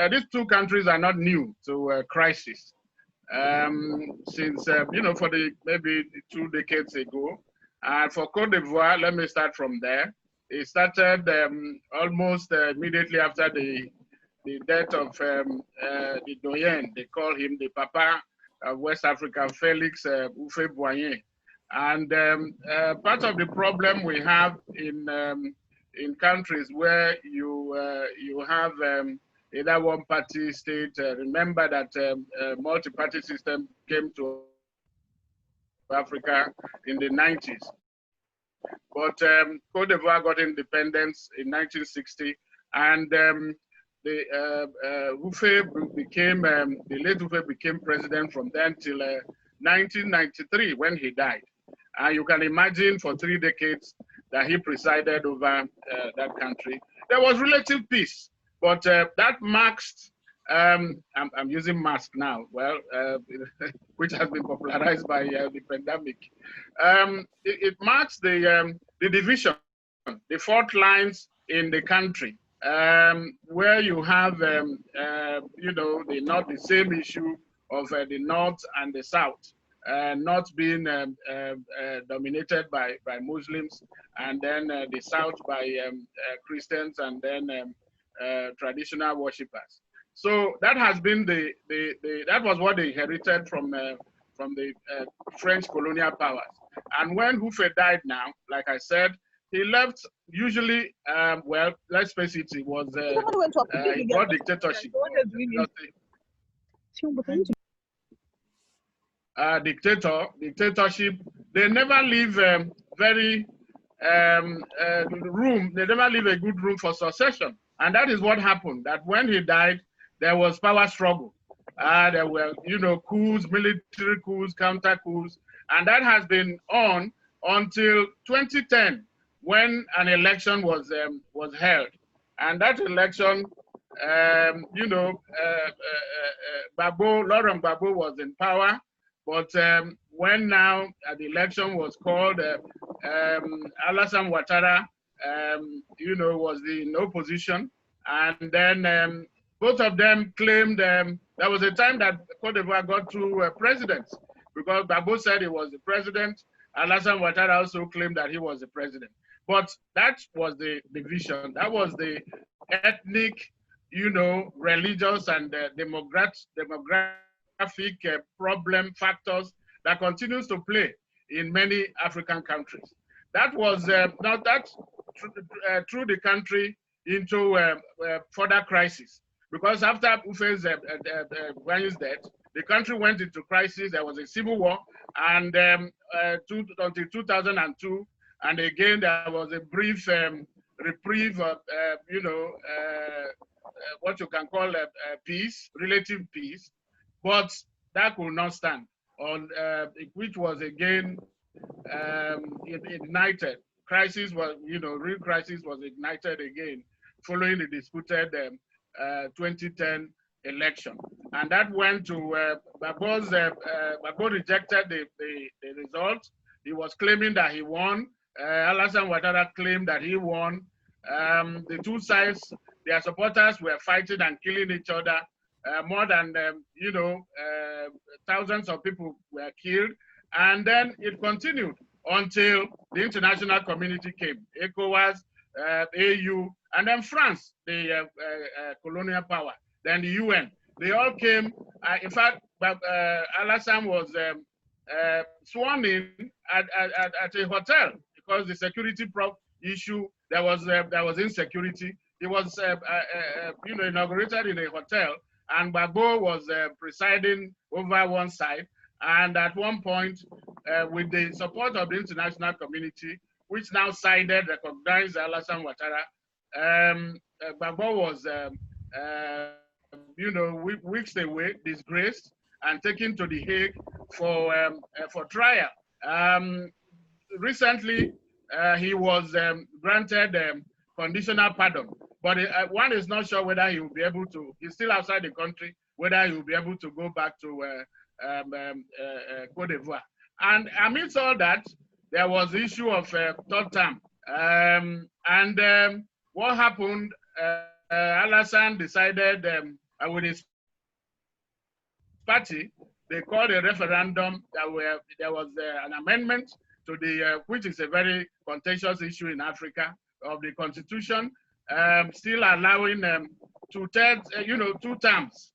these two countries are not new to crisis. Since, for the maybe 2 decades ago. For Cote d'Ivoire, let me start from there. It started almost immediately after the death of the Doyen. They call him the Papa of West Africa, Felix Houphouët-Boigny. And part of the problem we have in countries where you have either one party state, remember that multi-party system came to Africa in the 90s. But Cote d'Ivoire got independence in 1960, and the late Houphouët became president from then till 1993 when he died. And you can imagine for 3 decades that he presided over that country. There was relative peace, but that masked, I'm using mask now, well, which has been popularized by the pandemic. It marks the division, the fault lines in the country, where you have, not the same issue of the North and the South. Not being dominated by Muslims, and then the South by Christians, and then traditional worshippers. So that has been that was what they inherited from the French colonial powers. And when Houphouët died now, like I said, he left usually, well, let's face it, it was he got dictatorship. Dictatorship, they never leave very room, they never leave a good room for succession. And that is what happened, that when he died, there was power struggle. There were, coups, military coups, counter coups, and that has been on until 2010, when an election was held. And that election, Laurent Gbagbo was in power. But when now the election was called, Alassane Ouattara, was in opposition. And then both of them claimed there was a time that Cote d'Ivoire got 2 presidents, because Gbagbo said he was the president. Alassane Ouattara also claimed that he was the president. But that was the division. That was the ethnic, religious and demographic problem factors that continues to play in many African countries. That was now that threw the country into further crisis, because after Houphouët's death, the country went into crisis. There was a civil war, and until 2002, and again there was a brief reprieve of what you can call a peace, relative peace. But that could not stand, which was again ignited. Crisis was, real crisis was ignited again following the disputed 2010 election. And that went to Gbagbo rejected the result. He was claiming that he won. Alassane Ouattara claimed that he won. The two sides, their supporters were fighting and killing each other. More than, thousands of people were killed. And then it continued until the international community came, ECOWAS, AU, and then France, the colonial power, then the UN. They all came. In fact, Alassane was sworn in at a hotel because the security issue, there was insecurity. It was inaugurated in a hotel, and Gbagbo was presiding over one side. And at one point, with the support of the international community, which now sided, recognized Alassane Ouattara, Gbagbo was, weeks away, disgraced, and taken to The Hague for trial. Recently, he was granted conditional pardon, but one is not sure whether he will be able to. He's still outside the country, whether he will be able to go back to Cote d'Ivoire. And amidst all that, there was the issue of third term. What happened Alassane decided with his party, they called a referendum there was an amendment to the, which is a very contentious issue in Africa, of the constitution, still allowing two terms.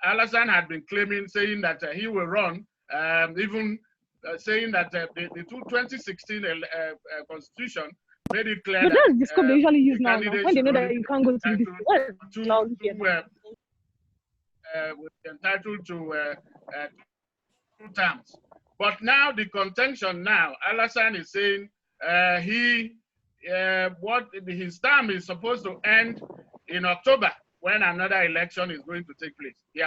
Alassane had been claiming, saying that he will run, saying that the 2016 constitution made it clear but that that's the scope they usually use now. When they know that you can't go to this, entitled to 2 terms. But now the contention now, Alassane is saying his term is supposed to end in October, when another election is going to take place. He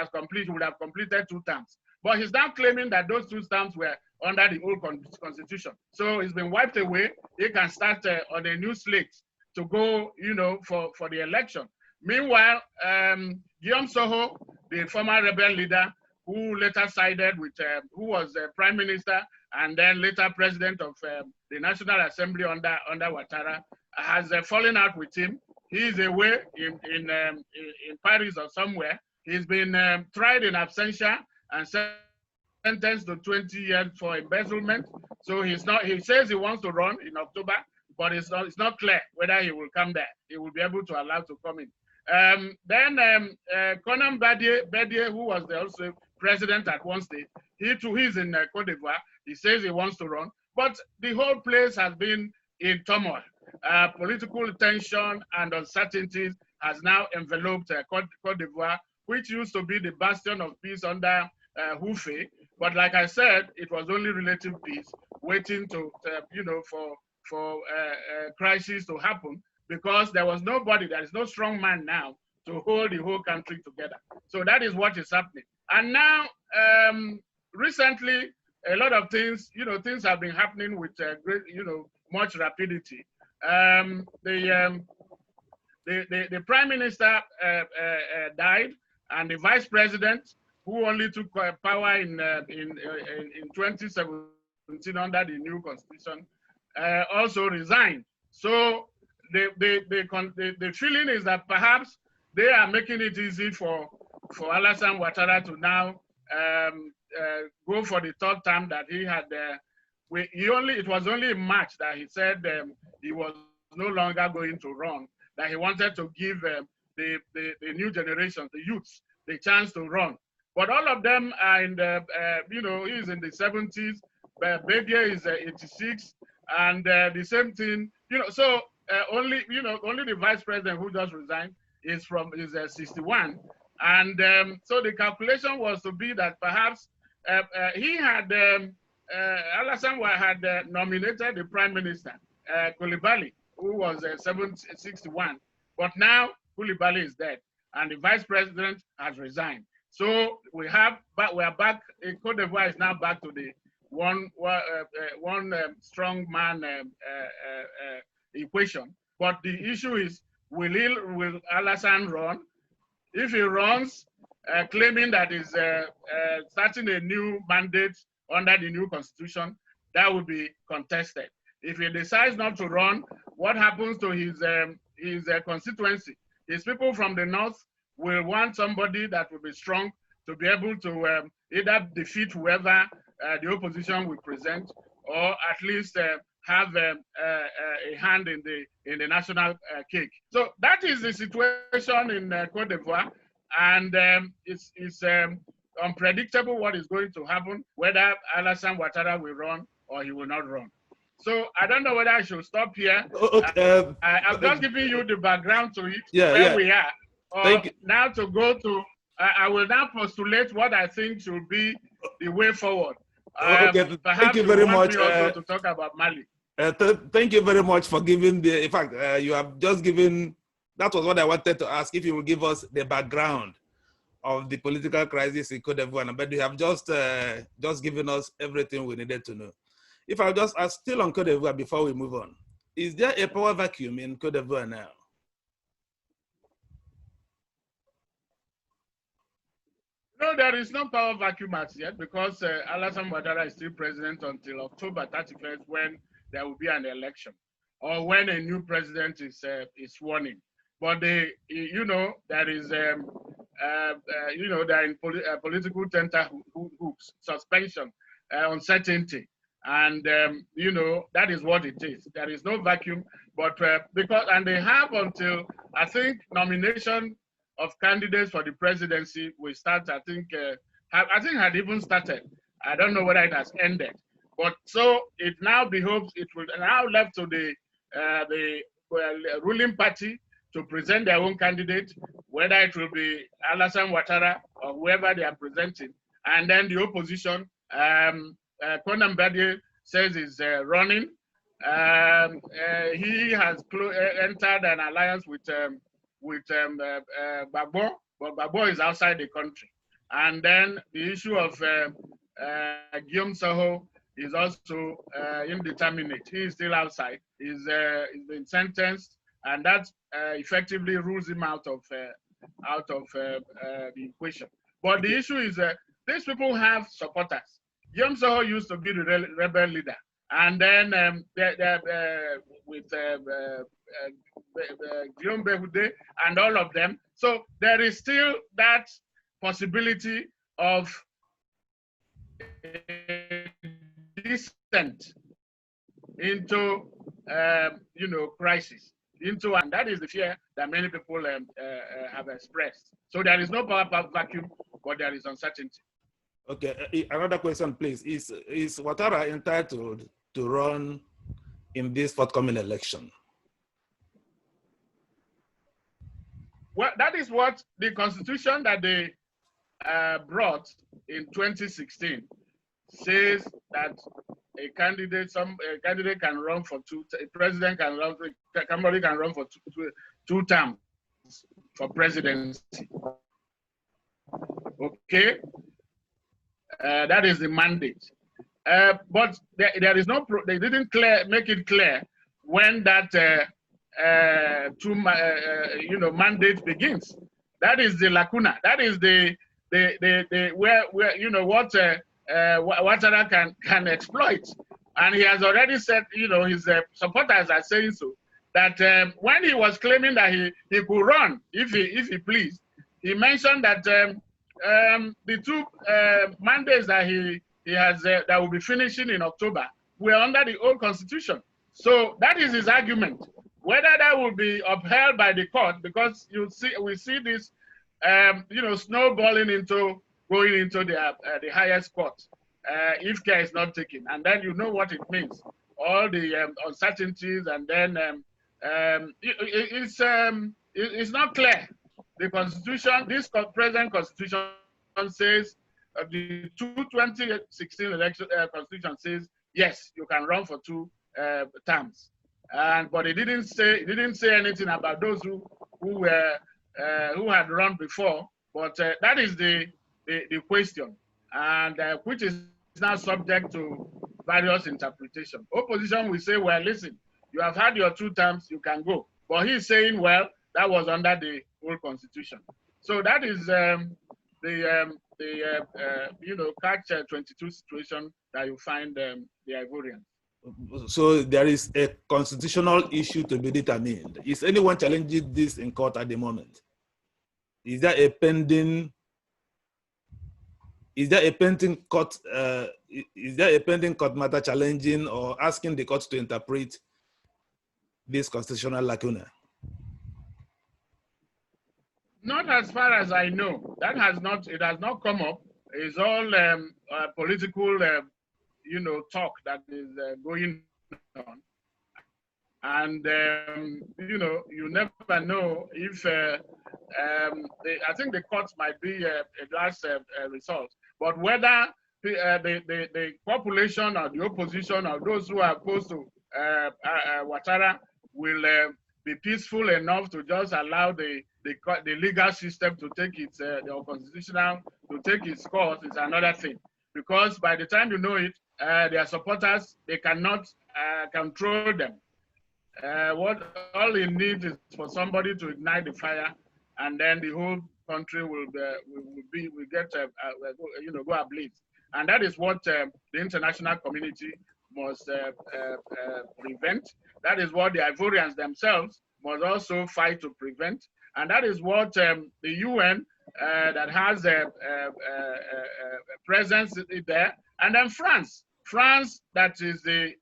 would have completed 2 terms. But he's now claiming that those 2 terms were under the old constitution. So it's been wiped away. He can start on a new slate to go, for the election. Meanwhile, Guillaume Soho, the former rebel leader, who later sided with, who was prime minister and then later president of the National Assembly under Ouattara, has fallen out with him. He is away in Paris or somewhere. He's been tried in absentia and sentenced to 20 years for embezzlement. So he says he wants to run in October, but it's not clear whether he will come there. He will be able to allow to come in. Then Conan Bedier, who was also president at one stage, he's in Cote d'Ivoire. He says he wants to run, but the whole place has been in turmoil. Political tension and uncertainties has now enveloped Cote d'Ivoire, which used to be the bastion of peace under Houphouët. But like I said, it was only relative peace, waiting for crisis to happen, because there was nobody, there is no strong man now to hold the whole country together. So that is what is happening. And now, recently, a lot of things, things have been happening with great, much rapidity. The prime minister died, and the vice president, who only took power in 2017 under the new constitution, also resigned. So the feeling is that perhaps they are making it easy for Alassane Ouattara to now go for the 3rd term that he had. It was only in March that he said he was no longer going to run, that he wanted to give the new generation, the youths, the chance to run. But all of them are in the, he's in the 70s, Bedier is 86, and the same thing, so only the vice president who just resigned is 61. And so the calculation was to be that perhaps he had, Alassane had nominated the prime minister, Coulibaly, who was 61. But now Coulibaly is dead, and the vice president has resigned. So we are back. Cote d'Ivoire is now back to the one strong man equation. But the issue is, will Alassane run? If he runs, claiming that he's starting a new mandate under the new constitution, that will be contested. If he decides not to run, what happens to his constituency? His people from the north will want somebody that will be strong to be able to either defeat whoever the opposition will present, or at least have a hand in the national cake. So that is the situation in Cote d'Ivoire, and it's unpredictable what is going to happen, whether Alassane Ouattara will run or he will not run. So I don't know whether I should stop here. Okay. I'm just giving you the background to it, where we are. Or now to go to, I will now postulate what I think should be the way forward. Okay, thank you very much. Also to talk about Mali. Thank you very much for giving in fact, you have just given, that was what I wanted to ask, if you will give us the background of the political crisis in Cote d'Ivoire, but you have just given us everything we needed to know. If I just ask, still on Cote d'Ivoire before we move on, is there a power vacuum in Cote d'Ivoire now? No, there is no power vacuum as yet, because Alassane Ouattara is still president until October 31st, when there will be an election, or when a new president is sworn in. but they, you know, there is, you know, they're in political hooks, suspension, uncertainty. And, you know, that is what it is. There is no vacuum, but because, and they have until, I think, nomination of candidates for the presidency will start, I think had even started. I don't know whether it has ended. But so it now behoves, it will now left to the ruling party to present their own candidate, whether it will be Alassane Ouattara or whoever they are presenting. And then the opposition, Cote says is running. He has entered an alliance with Gbagbo, but Gbagbo is outside the country. And then the issue of Guillaume Soro is also indeterminate. He is still outside. He's been sentenced, and that effectively rules him out of the equation. But the issue is these people have supporters. Guillaume Soro used to be the rebel leader, and then with Guillaume Behoudé and all of them. So there is still that possibility of descent into you know, crisis, and that is the fear that many people have expressed. So there is no power vacuum, but there is uncertainty. Okay, another question, please. Is Ouattara entitled to run in this forthcoming election? Well, that is what the constitution that they brought in 2016 says, that a candidate can run for a president can run, somebody can run for two terms for presidency. Okay, that is the mandate. But there is no, they didn't make it clear when that you know, mandate begins. That is the lacuna. That is the where you know what Ouattara can exploit. And he has already said, you know, his supporters are saying so, that when he was claiming that he could run if he pleased, he mentioned that the two mandates that he has that will be finishing in October were under the old constitution. So that is his argument. Whether that will be upheld by the court, because we see this, you know, snowballing into going into the highest court if care is not taken, and then you know what it means, all the uncertainties, and then it's not clear. The constitution, this present constitution says, the 2016 election constitution says, yes, you can run for 2 terms. But it didn't say anything about those who had run before. But that is the question, and which is now subject to various interpretations. Opposition will say, well, listen, you have had your 2 terms, you can go. But he's saying, well, that was under the old constitution. So that is you know, catch-22 situation that you find the Ivorians. So there is a constitutional issue to be determined. Is anyone challenging this in court at the moment? Is there a pending court? Is there a pending court matter challenging or asking the court to interpret this constitutional lacuna? Not as far as I know. It has not come up. It's all political, you know, talk that is going on. And, you know, you never know if, I think the courts might be a last result. But whether the population or the opposition or those who are opposed to Ouattara will be peaceful enough to just allow the legal system to take its, the constitutional, to take its course is another thing. Because by the time you know it, their supporters, they cannot control them. What all it needs is for somebody to ignite the fire, and then the whole country will get you know, go ablaze. And that is what the international community must prevent. That is what the Ivorians themselves must also fight to prevent. And that is what the UN that has a presence there. And then France that is the,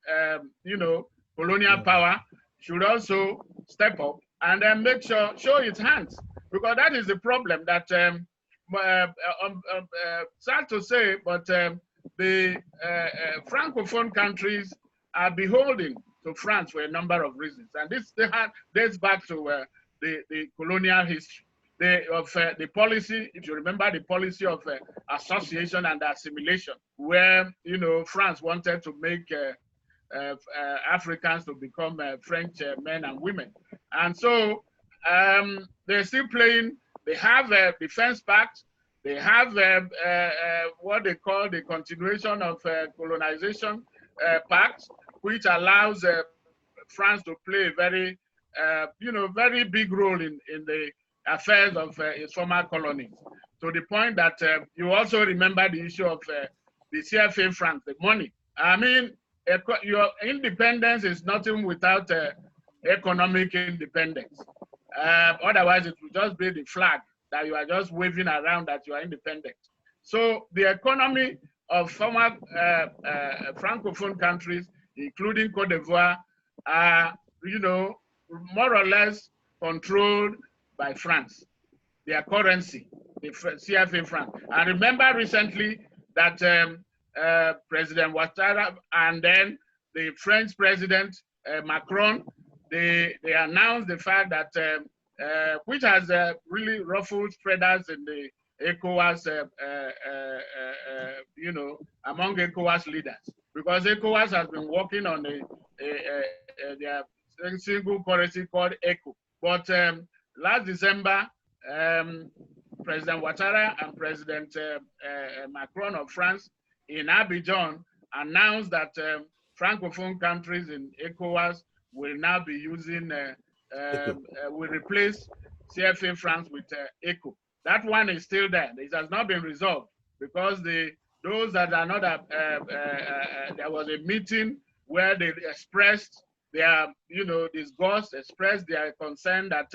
colonial power should also step up and then show its hands. Because that is the problem that, sad to say, but the Francophone countries are beholden to France for a number of reasons. And this dates back to the colonial history. The policy, if you remember the policy of association and assimilation, where, France wanted to make Africans to become French men and women. And so they're still playing, they have a defense pact, they have what they call the continuation of colonization pact, which allows France to play a very, very big role in the affairs of its former colonies. To the point that you also remember the issue of the CFA franc, the money. I mean, your independence is nothing without economic independence. Otherwise, it will just be the flag that you are just waving around that you are independent. So the economy of former Francophone countries, including Cote d'Ivoire, are, more or less controlled by France, their currency, the CFA franc. And remember recently that President Ouattara and then the French President Macron, they announced the fact that, which has really ruffled feathers in the ECOWAS, among ECOWAS leaders, because ECOWAS has been working on their single currency called ECO. But last December, President Ouattara and President Macron of France in Abidjan announced that Francophone countries in ECOWAS will now be using, will replace CFA francs with ECO. That one is still there. It has not been resolved because those that are not, there was a meeting where they expressed their, disgust, expressed their concern that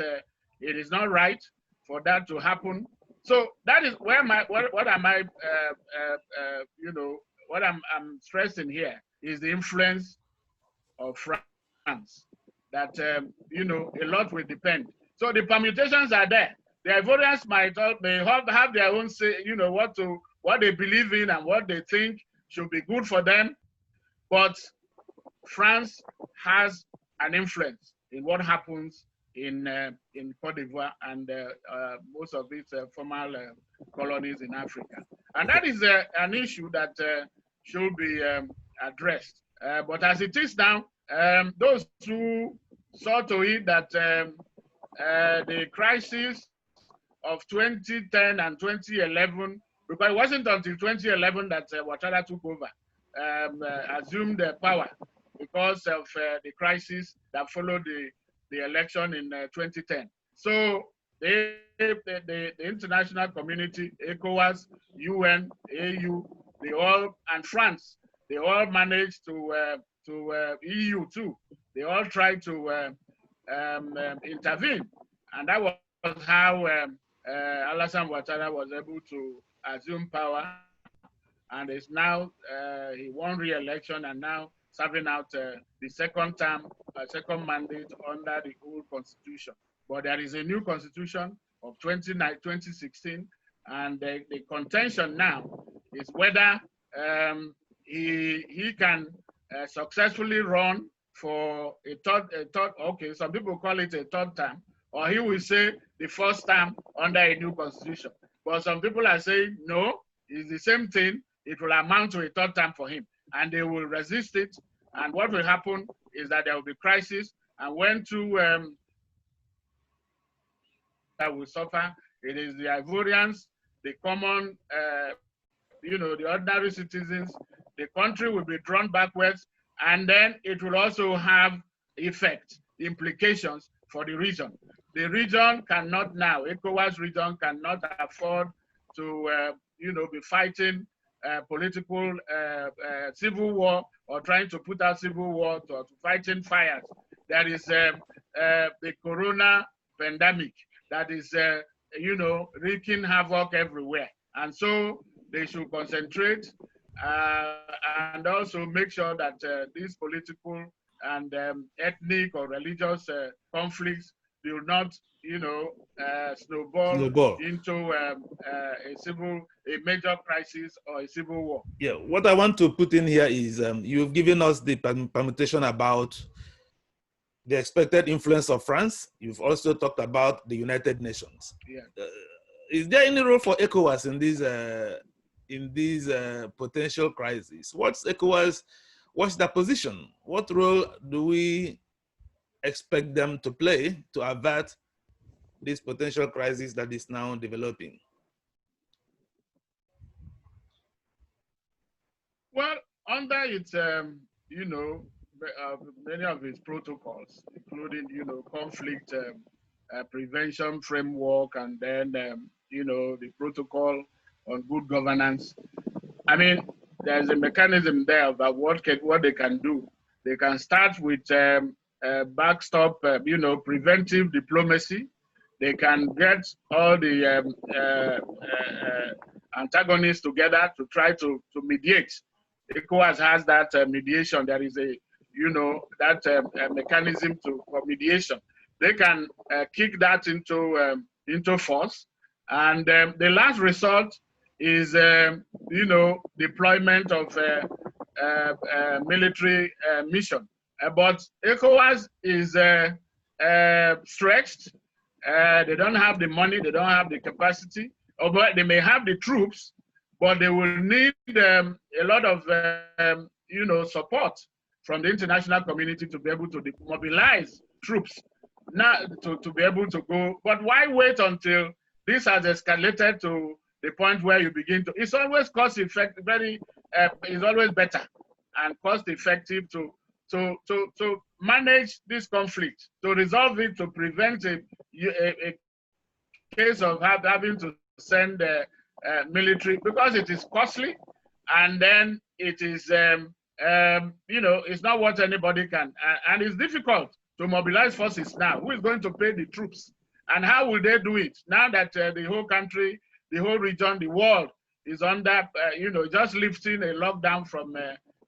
it is not right for that to happen. So that is where what I'm stressing here is the influence of France. That a lot will depend. So the permutations are there. The Ivorians may have their own say, what they believe in and what they think should be good for them. But France has an influence in what happens in Cote d'Ivoire and most of its former colonies in Africa. And that is an issue that should be addressed. But as it is now, those who saw to it that the crisis of 2010 and 2011, because it wasn't until 2011 that Ouattara took over, assumed power because of the crisis that followed the election in 2010. So the international community, ECOWAS, UN, AU, they all, and France, they all managed to EU too. They all tried to intervene, and that was how Alassane Ouattara was able to assume power, and is now he won re-election and now serving out the second term, second mandate under the old constitution. But there is a new constitution of 2016, and the contention now is whether he can successfully run for a third, okay, some people call it a third term, or he will say the first term under a new constitution. But some people are saying, no, it's the same thing. It will amount to a third term for him, and they will resist it. And what will happen is that there will be crisis, and when two that will suffer, it is the Ivorians, the common, the ordinary citizens. The country will be drawn backwards, and then it will also have effect, implications for the region. The region cannot now, ECOWAS region cannot afford to, be fighting political civil war or trying to put out civil war to fighting fires there is the corona pandemic that is, wreaking havoc everywhere. And so they should concentrate and also make sure that these political and ethnic or religious conflicts will not, snowball into a major crisis or a civil war. Yeah, what I want to put in here is you've given us the permutation about the expected influence of France. You've also talked about the United Nations. Yeah. Is there any role for ECOWAS in these potential crises? What's ECOWAS? What's their position? What role do we expect them to play to avert this potential crisis that is now developing? Well, under its, many of its protocols, including, conflict prevention framework, and then, the protocol on good governance. I mean, there's a mechanism there about what they can do. They can start with backstop, preventive diplomacy. They can get all the antagonists together to try to mediate. ECOWAS has that mediation. There is a, mechanism for mediation. They can kick that into force. And the last resort is, deployment of military mission. But ECOWAS is stretched. They don't have the money. They don't have the capacity. Although they may have the troops, but they will need a lot of, support from the international community to be able to mobilize troops now to be able to go. But why wait until this has escalated to the point where you begin to? It's always cost effective. It's always better and cost effective to manage this conflict, to resolve it, to prevent a case of having to send military, because it is costly, and then it is, it's not what anybody can, and it's difficult to mobilize forces now. Who is going to pay the troops? And how will they do it now that the whole country, the whole region, the world is under, just lifting a lockdown from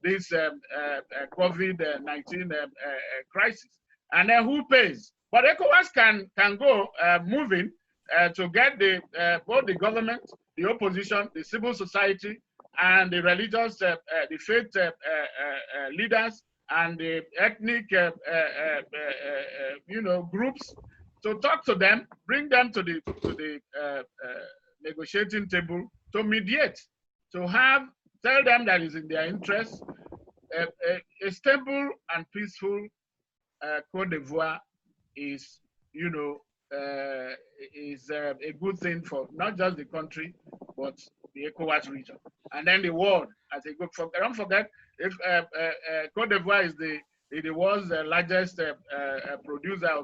this COVID-19 crisis? And then who pays? But ECOWAS can go moving to get both the government, the opposition, the civil society, and the religious, the faith leaders, and the ethnic, groups, to talk to them, bring them to the negotiating table, to mediate, to tell them that it's in their interest. A stable and peaceful Cote d'Ivoire is, is a good thing for not just the country, but the ECOWAS region, and then the world as a good. Don't forget, if Cote d'Ivoire is the world's largest producer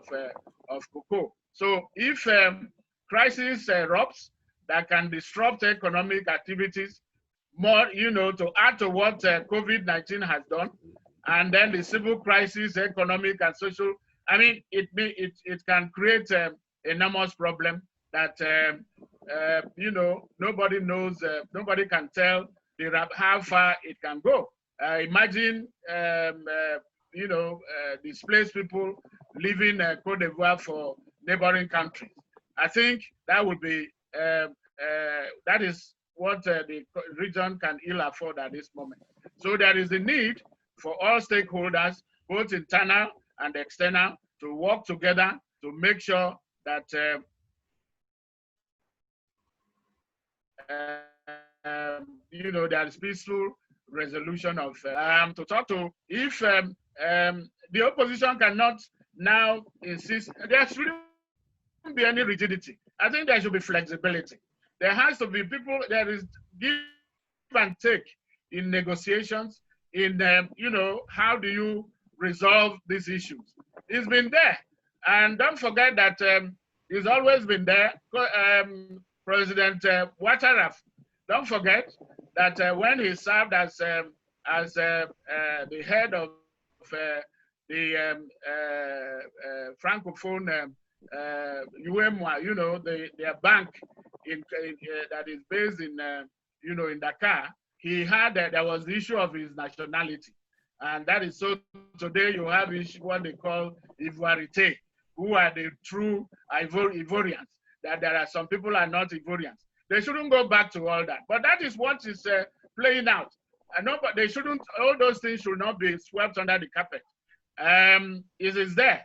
of cocoa. So if crisis erupts that can disrupt economic activities more, to add to what COVID-19 has done, and then the civil crisis, economic and social, I mean, it can create enormous problem that nobody knows, nobody can tell how far it can go. Imagine displaced people leaving Cote d'Ivoire for neighboring countries. I think that would be that is what the region can ill afford at this moment. So there is a need for all stakeholders, both internal and external, to work together to make sure that there is peaceful resolution of to talk to. If the opposition cannot now insist, there shouldn't be any rigidity. I think there should be flexibility. There has to be people. There is give and take in negotiations. In how do you resolve these issues? It's been there, and don't forget that it's always been there. President Ouattara, don't forget that when he served as the head of the Francophone UMA, you know, their bank that is based in, you know, in Dakar, he had, there was the issue of his nationality. And that is so today you have what they call Ivoirite, who are the true Ivorians. That there are some people are not Ivorians. They shouldn't go back to all that. But that is what is playing out. I know, but they shouldn't, all those things should not be swept under the carpet. It is there.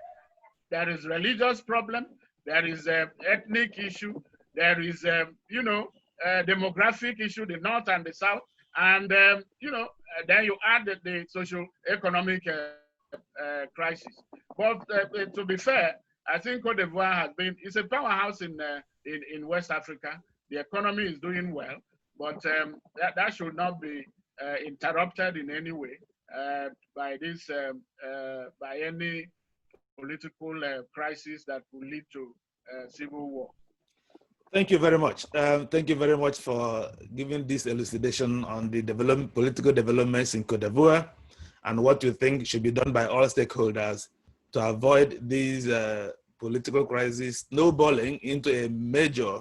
There is religious problem. There is ethnic issue. There is, you know, demographic issue, the North and the South. And, you know, then you add the socio-economic crisis. But to be fair, I think Cote d'Ivoire has been, it's a powerhouse in West Africa. The economy is doing well, but that should not be interrupted in any way by this, by any political crisis that will lead to civil war. Thank you very much. Thank you very much for giving this elucidation on the political developments in Cote d'Ivoire and what you think should be done by all stakeholders to avoid these political crises snowballing into a major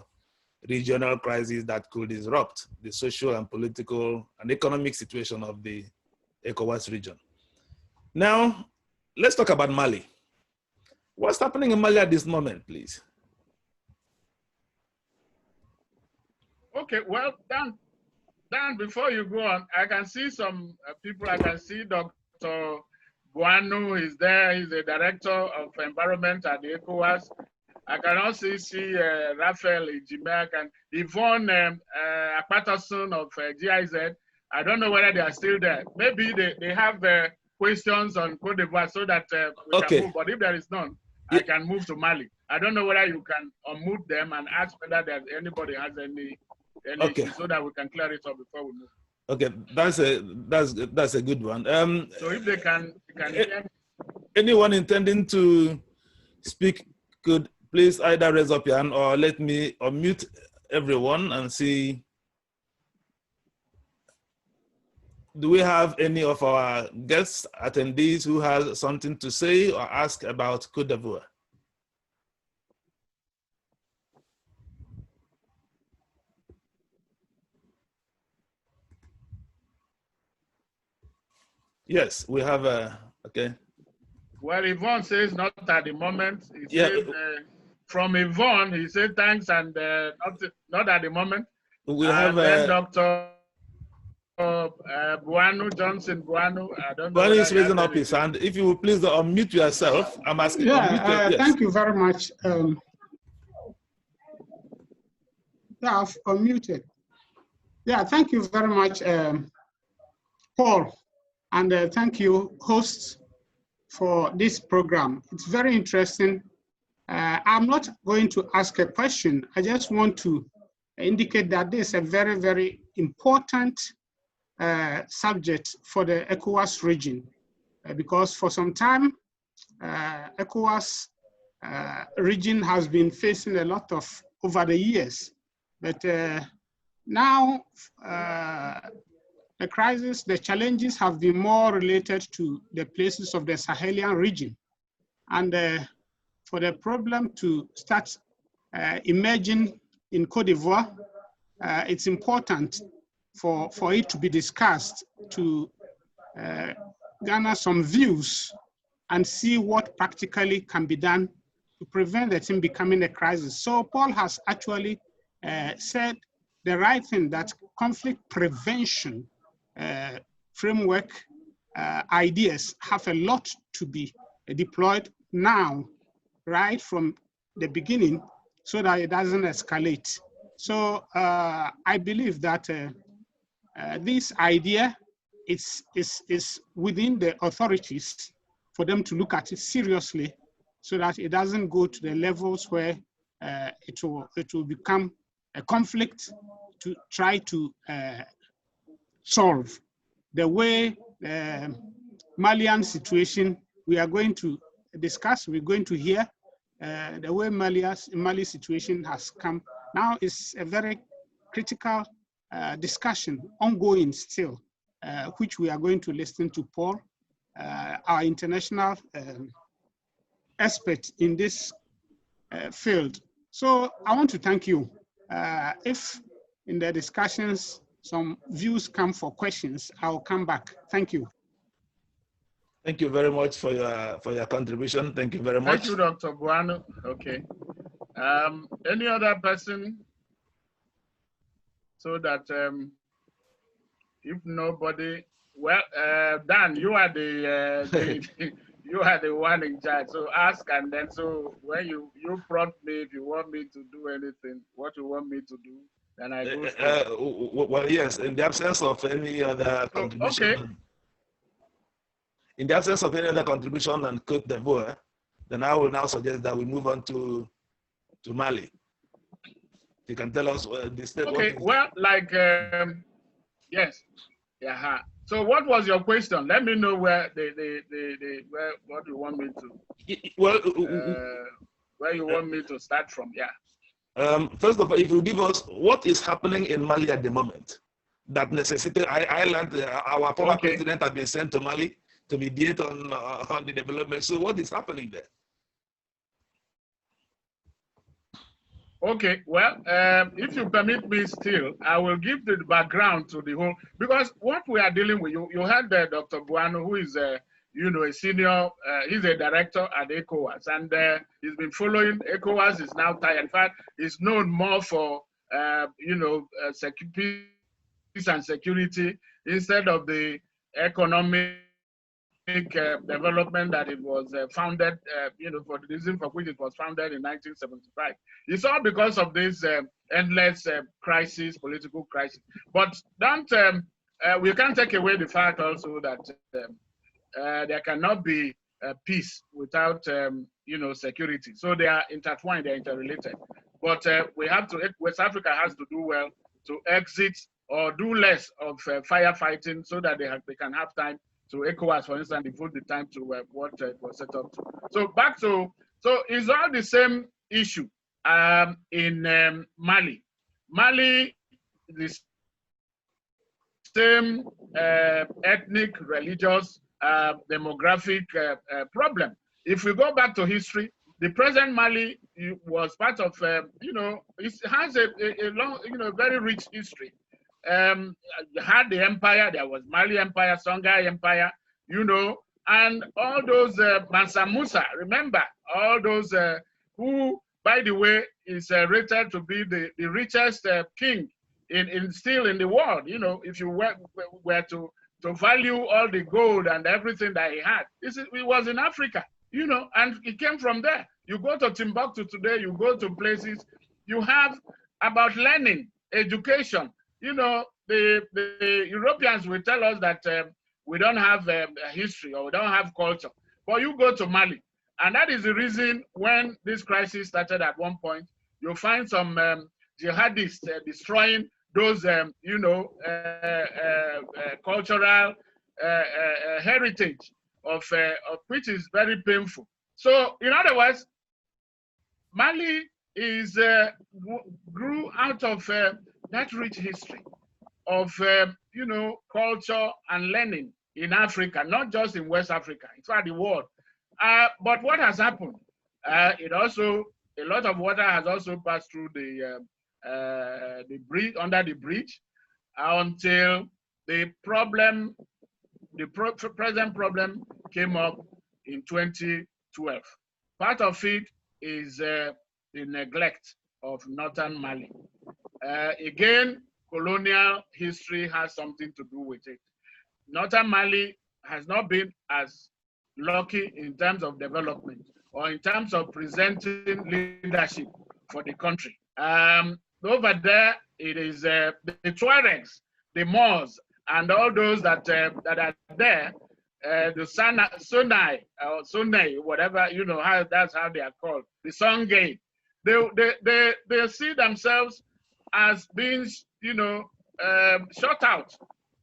regional crisis that could disrupt the social and political and economic situation of the ECOWAS region. Now, let's talk about Mali. What's happening in Mali at this moment, please? Okay, well, Dan, before you go on, I can see some people. I can see Dr. Buanu is there. He's the director of environment at the ECOWAS. I can also see Raphael Ejime and Yvonne Akpatason of GIZ. I don't know whether they are still there. Maybe they have questions on Cote d'Ivoire so that we can move. But if there is none, I can move to Mali. I don't know whether you can unmute them and ask whether anybody has any issue so that we can clear it up before we move. Okay, that's a good one. So if they can hear me. Anyone intending to speak could please either raise up your hand or let me unmute everyone and see. Do we have any of our guest attendees who has something to say or ask about Cote d'Ivoire? Yes, we have okay. Well, Yvonne says not at the moment. He says, from Yvonne, he said thanks and not at the moment. We have then Dr. Buanu, Johnson Buanu. I don't know. Buanu is raising up his hand. If you will please unmute yourself. I'm asking. Yeah, yes. Thank you very much. Yeah, I've unmuted. Yeah, thank you very much, Paul. And thank you, hosts, for this program. It's very interesting. I'm not going to ask a question. I just want to indicate that this is a very, very important subject for the ECOWAS region, because for some time, ECOWAS region has been facing a lot of over the years. But now, the crisis, the challenges have been more related to the places of the Sahelian region. And for the problem to start emerging in Cote d'Ivoire, it's important for it to be discussed, to garner some views and see what practically can be done to prevent the thing becoming a crisis. So Paul has actually said the right thing, that conflict prevention framework ideas have a lot to be deployed now, right from the beginning, so that it doesn't escalate. So I believe that this idea is within the authorities for them to look at it seriously, so that it doesn't go to the levels where it will become a conflict to try to solve. The way Malian situation, we are going to discuss, we're going to hear the way Mali situation has come. Now is a very critical discussion ongoing still, which we are going to listen to Paul our international expert in this field. So I want to thank you. If in the discussions some views come for questions, I'll come back. Thank you. Thank you very much for your contribution. Thank you very much. Thank you, Dr. Buano. Okay. Any other person? So that if nobody, well, Dan, you are the you are the one in charge. So ask, and then so when you prompt me if you want me to do anything, what you want me to do, then I go. Well, yes. In the absence of any other contribution, okay. In the absence of any other contribution on Cote d'Ivoire, then I will now suggest that we move on to Mali. You can tell us the step. Okay. Well, like yes, yeah. So what was your question? Let me know where where what you want me to. Well, where you want me to start from? Yeah. First of all, if you give us what is happening in Mali at the moment, that necessitated our former president has been sent to Mali to mediate on the development. So what is happening there? Okay, well, if you permit me still, I will give the background to the whole, because what we are dealing with, you heard Dr. Buano, who is a senior, he's a director at ECOWAS, and he's been following. ECOWAS is now tired. In fact, he's known more for, peace and security instead of the economic development that it was founded, for the reason for which it was founded in 1975. It's all because of this endless crisis, political crisis. But don't, we can't take away the fact also that there cannot be peace without, security. So they are intertwined, they're interrelated. But we have to, West Africa has to do well to exit or do less of firefighting so that they can have time to ECOWAS, for instance, devote the time to what was set up to. So back to, so it's all the same issue in Mali. Mali, the same ethnic, religious, demographic problem. If we go back to history, the present Mali was part of, it has a long, very rich history. Had the empire, there was Mali Empire, Songhai Empire, and all those Mansa Musa, remember, all those who, by the way, is rated to be the richest king still in the world. If you were to value all the gold and everything that he had, it was in Africa, and it came from there. You go to Timbuktu today, you go to places, you have about learning, education. The Europeans will tell us that we don't have a history or we don't have culture. But you go to Mali, and that is the reason when this crisis started at one point, you'll find some jihadists destroying those, cultural heritage of which is very painful. So, in other words, Mali grew out of that rich history of, culture and learning in Africa, not just in West Africa, in fact, the world. But what has happened? A lot of water has also passed through the bridge, under the bridge, until the present problem came up in 2012. Part of it is the neglect of northern Mali. Again, colonial history has something to do with it. Northern Mali has not been as lucky in terms of development or in terms of presenting leadership for the country. Over there, it is the Tuaregs, the Moors, and all those that are there, the Sonai, or Sonai, whatever, that's how they are called, the Songay. They see themselves as being, shut out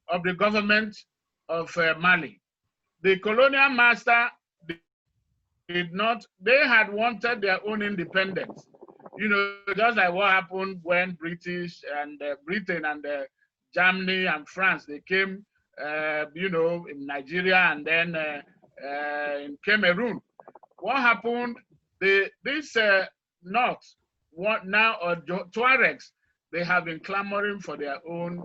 of the government of Mali. The colonial master did not, they had wanted their own independence. Just like what happened when British and Britain and Germany and France, they came, in Nigeria, and then in Cameroon. What happened? This North, what now, or Tuaregs, they have been clamoring for their own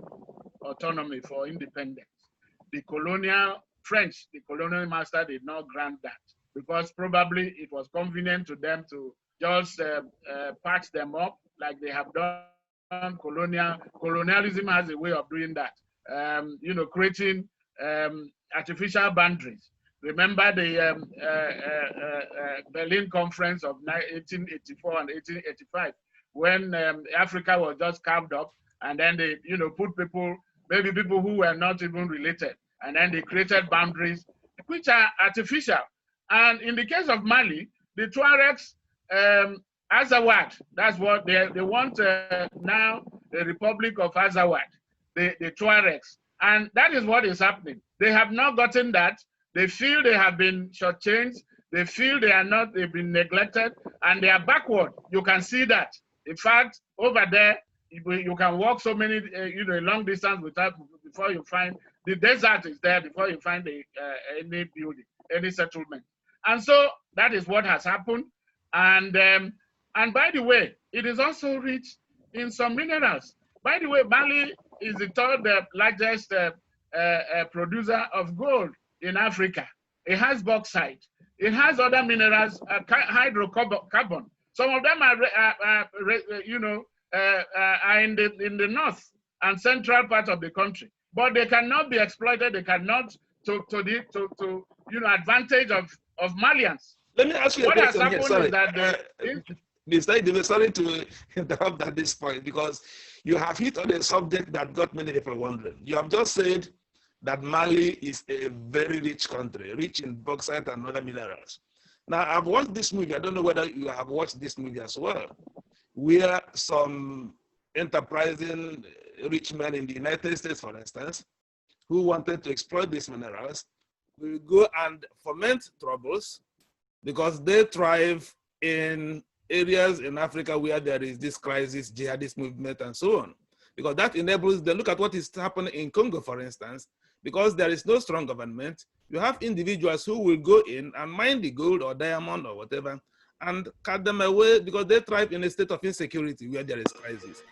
autonomy, for independence. The colonial French, the colonial master, did not grant that because probably it was convenient to them to just patch them up like they have done. Colonialism has a way of doing that, creating artificial boundaries. Remember the Berlin Conference of 1884 and 1885, when Africa was just carved up, and then they, put people, maybe people who were not even related, and then they created boundaries which are artificial. And in the case of Mali, the Tuaregs, Azawad, that's what they want now, the Republic of Azawad, the Tuaregs. And that is what is happening. They have not gotten that. They feel they have been shortchanged. They feel they've been neglected, and they are backward. You can see that. In fact, over there, you can walk so many, a long distance before you find, the desert is there before you find any building, any settlement. And so that is what has happened. And by the way, it is also rich in some minerals. By the way, Mali is the third largest producer of gold in Africa. It has bauxite. It has other minerals, hydrocarbon. Some of them are in the north and central part of the country, but they cannot be exploited. They cannot to advantage of Malians. Let me ask you what a has question. Happened is that Mr. Ejime, sorry to interrupt at this point, because you have hit on a subject that got many people wondering. You have just said that Mali is a very rich country, rich in bauxite and other minerals. Now, I've watched this movie. I don't know whether you have watched this movie as well, where some enterprising rich men in the United States, for instance, who wanted to exploit these minerals, will go and foment troubles because they thrive in areas in Africa where there is this crisis, jihadist movement, and so on. Because that enables them. Look at what is happening in Congo, for instance. Because there is no strong government, you have individuals who will go in and mine the gold or diamond or whatever and cut them away because they thrive in a state of insecurity where there is crisis.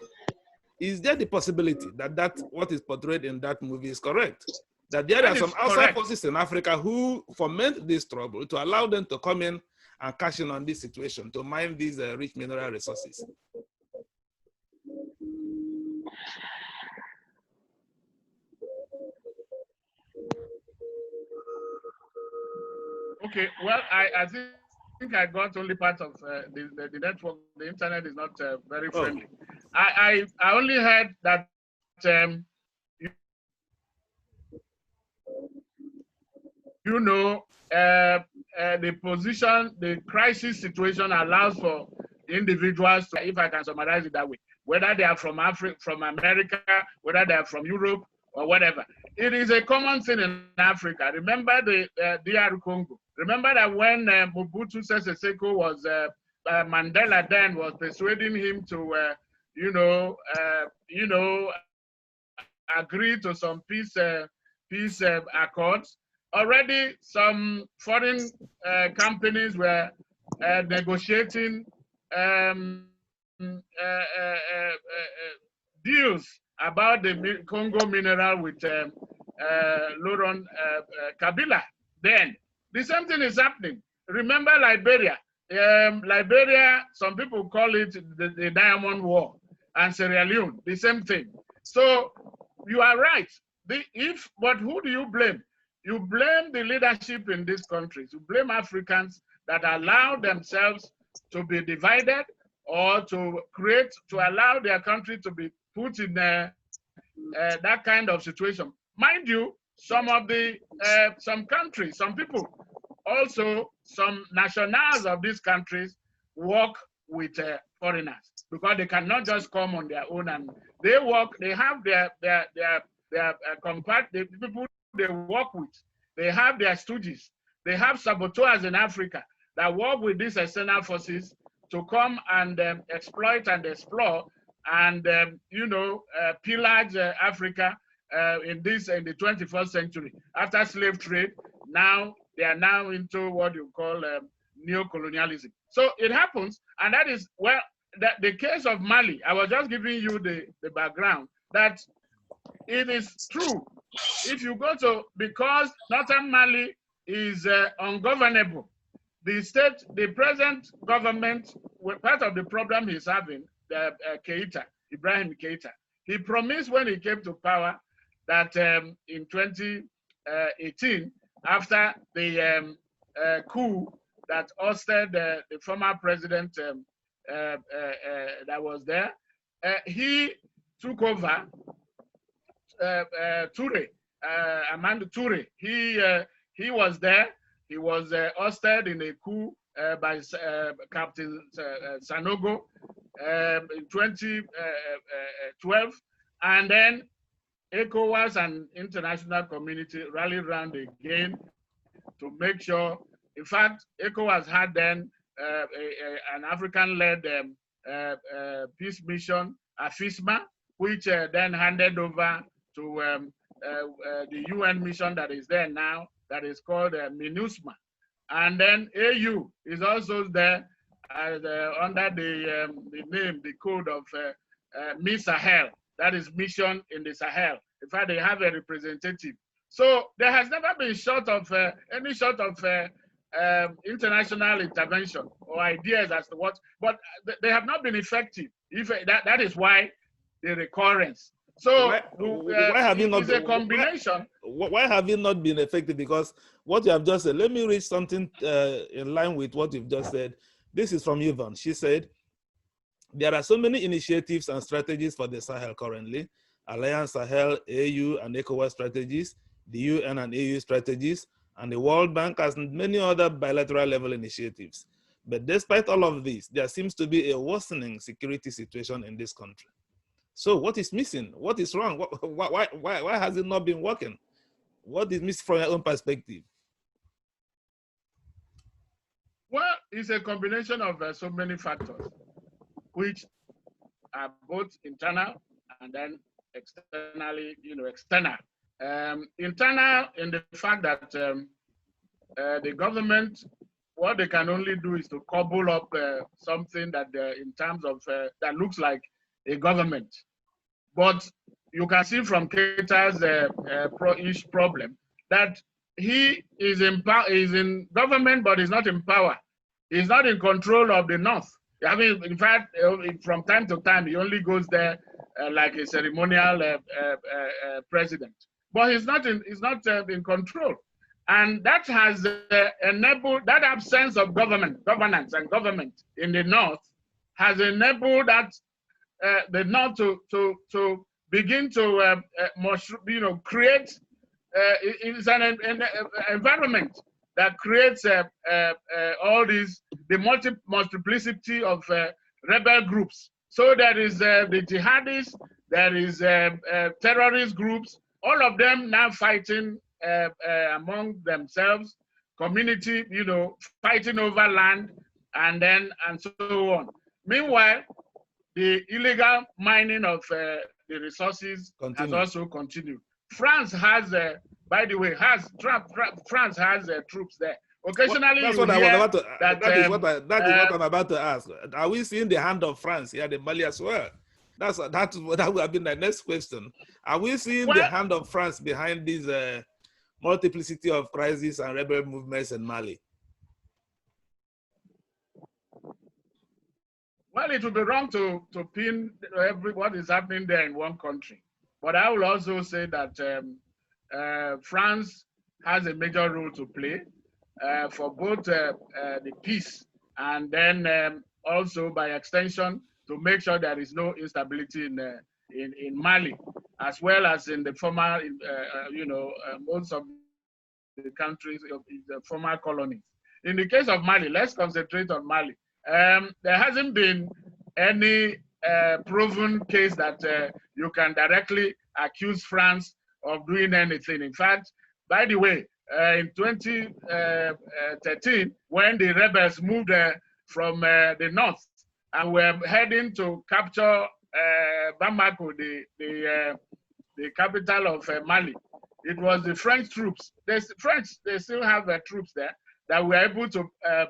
Is there the possibility that what is portrayed in that movie is correct? That there are some outside forces in Africa who foment this trouble to allow them to come in and cash in on this situation, to mine these rich mineral resources? Okay, well, I think I got only part of the network. The internet is not very friendly. I only heard that the position, the crisis situation allows for individuals to, if I can summarize it that way, whether they are from Africa, from America, whether they are from Europe or whatever. It is a common thing in Africa. Remember the DR Congo. Remember that when Mobutu Sese Seko was, Mandela then was persuading him to, agree to some peace accords. Already some foreign companies were negotiating deals about the Congo mineral with Laurent Kabila. Then the same thing is happening. Remember Liberia. Liberia, some people call it the Diamond War, and Sierra Leone, the same thing. So you are right. But who do you blame? You blame the leadership in these countries. You blame Africans that allow themselves to be divided or to allow their country to be put in that kind of situation. Mind you, some countries, some people, also some nationals of these countries work with foreigners because they cannot just come on their own, and they have their the people they work with. They have their stooges. They have saboteurs in Africa that work with these external forces to come and exploit and explore and pillage Africa in the 21st century. After slave trade, now they are now into what you call neo-colonialism. So it happens, and that is where the case of Mali, I was just giving you the background, that it is true. If you go to, because northern Mali is ungovernable, the present government, part of the problem he's having, Keita, Ibrahim Keita, he promised when he came to power that in 2018, after the coup that ousted the former president that was there, he took over Toure, Amadou Toure. He was there. He was ousted in a coup by Captain Sanogo in 2012, and then ECOWAS and international community rallied around again to make sure. In fact, ECOWAS had then an African-led peace mission, AFISMA, which then handed over to the UN mission that is there now, that is called MINUSMA. And then AU is also there under the name, the code of MISAHEL, that is Mission in the Sahel. In fact, they have a representative. So there has never been short of any sort of international intervention or ideas as to what, but they have not been effective. If that is why the recurrence. So why have you not? It's a combination. Why have you not been effective? Because what you have just said. Let me read something in line with what you've just said. This is from Yvonne. She said, "There are so many initiatives and strategies for the Sahel currently: Alliance Sahel, AU and ECOWAS strategies, the UN and AU strategies, and the World Bank has many other bilateral level initiatives. But despite all of this, there seems to be a worsening security situation in this country. So what is missing? What is wrong? Why has it not been working? What is missing from your own perspective?" Well, it's a combination of so many factors, which are both internal and then externally, external. Internal in the fact that the government, what they can only do is to cobble up something that in terms of, that looks like a government. But you can see from Keita's problem that he is in government, but he's not in power. He's not in control of the North. I mean, in fact, from time to time, he only goes there like a ceremonial president. But he's not in control. And that has enabled, that absence of governance and government in the North has enabled that the North to begin to create. It's an environment that creates all these, the multiplicity of rebel groups. So there is the jihadists, there is terrorist groups, all of them now fighting among themselves, community, fighting over land, and so on. Meanwhile, the illegal mining of the resources has also continued. France has, by the way, France has troops there. Occasionally, that's what I was about to. That is what I'm about to ask. Are we seeing the hand of France here in Mali as well? That would have been the next question. Are we seeing the hand of France behind this multiplicity of crises and rebel movements in Mali? Well, it would be wrong to pin what is happening there in one country. But I will also say that France has a major role to play for both the peace and then also by extension to make sure there is no instability in Mali, as well as in the former, most of the countries of the former colonies. In the case of Mali, let's concentrate on Mali. There hasn't been any proven case that you can directly accuse France of doing anything. In fact, by the way, in 2013, when the rebels moved from the north and were heading to capture Bamako, the capital of Mali, it was the French troops. They still have their troops there that were able to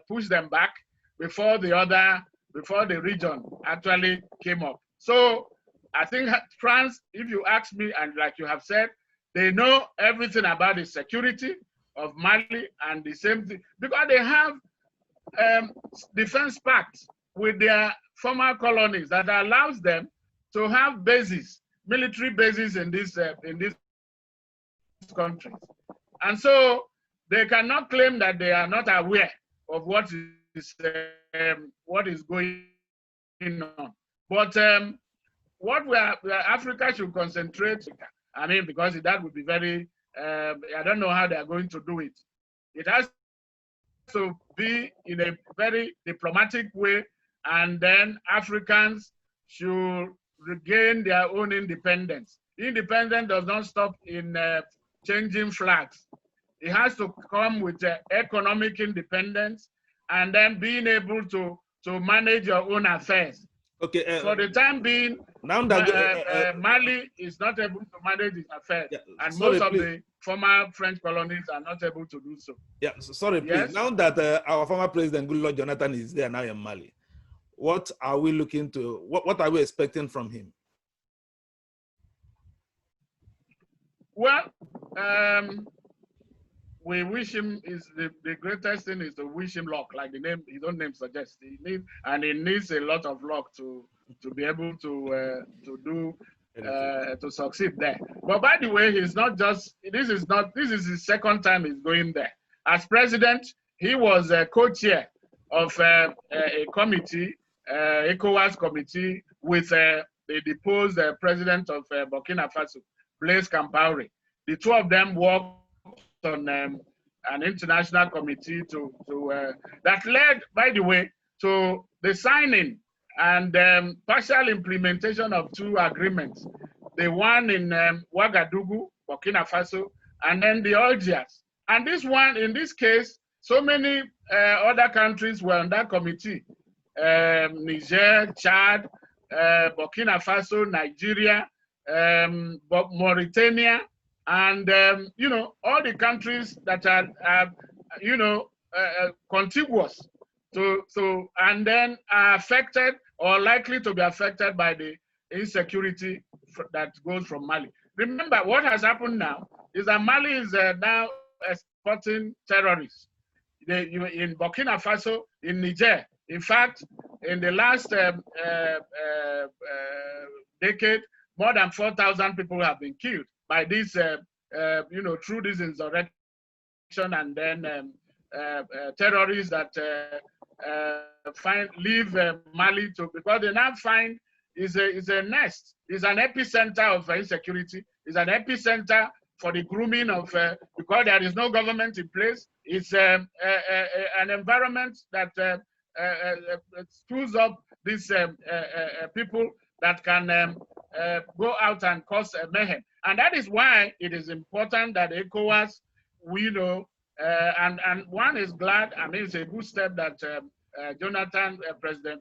push them back before the region actually came up. So I think France, if you ask me, and like you have said, they know everything about the security of Mali, and the same thing, because they have defense pacts with their former colonies that allows them to have bases, military bases in these countries. And so they cannot claim that they are not aware of what is going on. But what Africa should concentrate, I mean, because that would be very, I don't know how they are going to do it. It has to be in a very diplomatic way, and then Africans should regain their own independence. Independence does not stop in changing flags. It has to come with economic independence, and then being able to manage your own affairs. Okay. For the time being, now that Mali is not able to manage its affairs, and sorry, most of please. the former French colonies are not able to do so. Yeah, sorry, please. Yes? Now that our former president, Goodluck Jonathan, is there now in Mali, what are we looking to? What are we expecting from him? Well, we wish him the greatest thing is to wish him luck, like his own name suggests. He needs a lot of luck to be able to succeed there. But by the way, he's not just. This is his second time he's going there. As president, he was a co-chair of a committee, ECOWAS committee, with the deposed president of Burkina Faso, Blaise Compaoré. The two of them worked on an international committee that led, by the way, to the signing and partial implementation of two agreements. The one in Ouagadougou, Burkina Faso, and then the Algiers. And this one, in this case, so many other countries were on that committee. Niger, Chad, Burkina Faso, Nigeria, Mauritania, and all the countries that are contiguous and then are affected or likely to be affected by the insecurity that goes from Mali. Remember, what has happened now is that Mali is now exporting terrorists. In Burkina Faso, in Niger. In fact, in the last decade, more than 4,000 people have been killed by this, through this insurrection, and then terrorists that leave Mali because they now find is a nest, is an epicenter of insecurity, is an epicenter for the grooming of, because there is no government in place. It's an environment that screws up these people that can go out and cause mayhem. And that is why it is important that ECOWAS, and one is glad, I mean, it's a good step that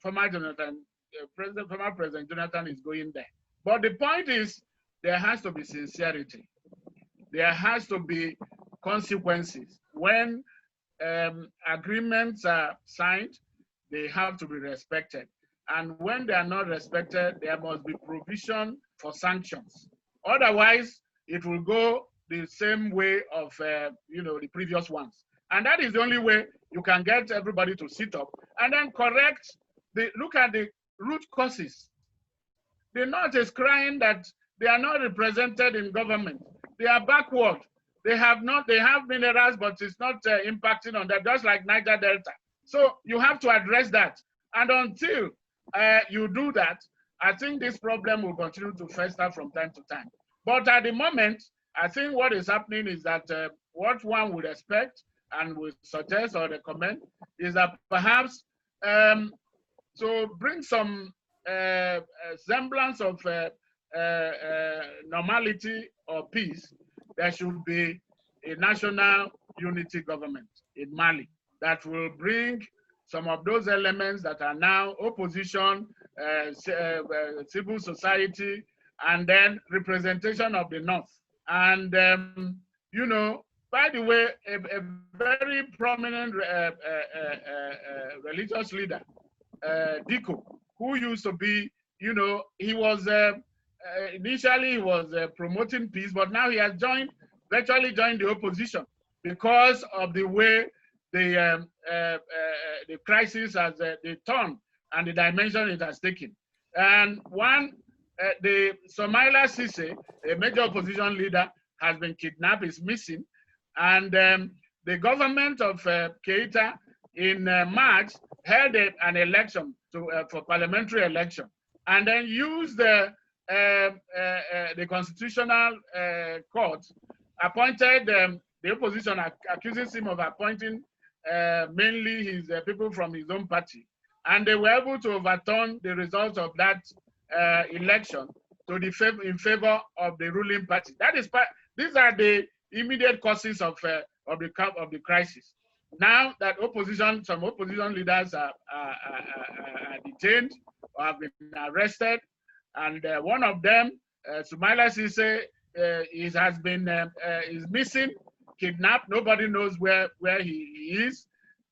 former President Jonathan is going there. But the point is, there has to be sincerity. There has to be consequences. When agreements are signed, they have to be respected. And when they are not respected, there must be provision for sanctions. Otherwise, it will go the same way of the previous ones. And that is the only way you can get everybody to sit up and then look at the root causes. The North is crying that they are not represented in government. They are backward. They have minerals, but it's not impacting on that, just like Niger Delta. So you have to address that. And until you do that, I think this problem will continue to fester from time to time. But at the moment, I think what is happening is that what one would expect and would suggest or recommend is that perhaps to bring some semblance of normality or peace, there should be a national unity government in Mali that will bring some of those elements that are now opposition, civil society, and then representation of the North. And you know, by the way, a very prominent religious leader, Diko, who used to be, you know, he was initially he was promoting peace, but now he has virtually joined the opposition because of the way the crisis has the turn and the dimension it has taken. And one, the Somaila Sise, a major opposition leader, has been kidnapped, is missing. And the government of Keita in March held an election for parliamentary election, and then used the constitutional court, appointed the opposition accuses him of appointing mainly his people from his own party, and they were able to overturn the results of that election in favor of the ruling party. That is these are the immediate causes of the crisis. Now that some opposition leaders are detained or have been arrested, and one of them, Sumaila Sise, is missing, kidnapped. Nobody knows where he is,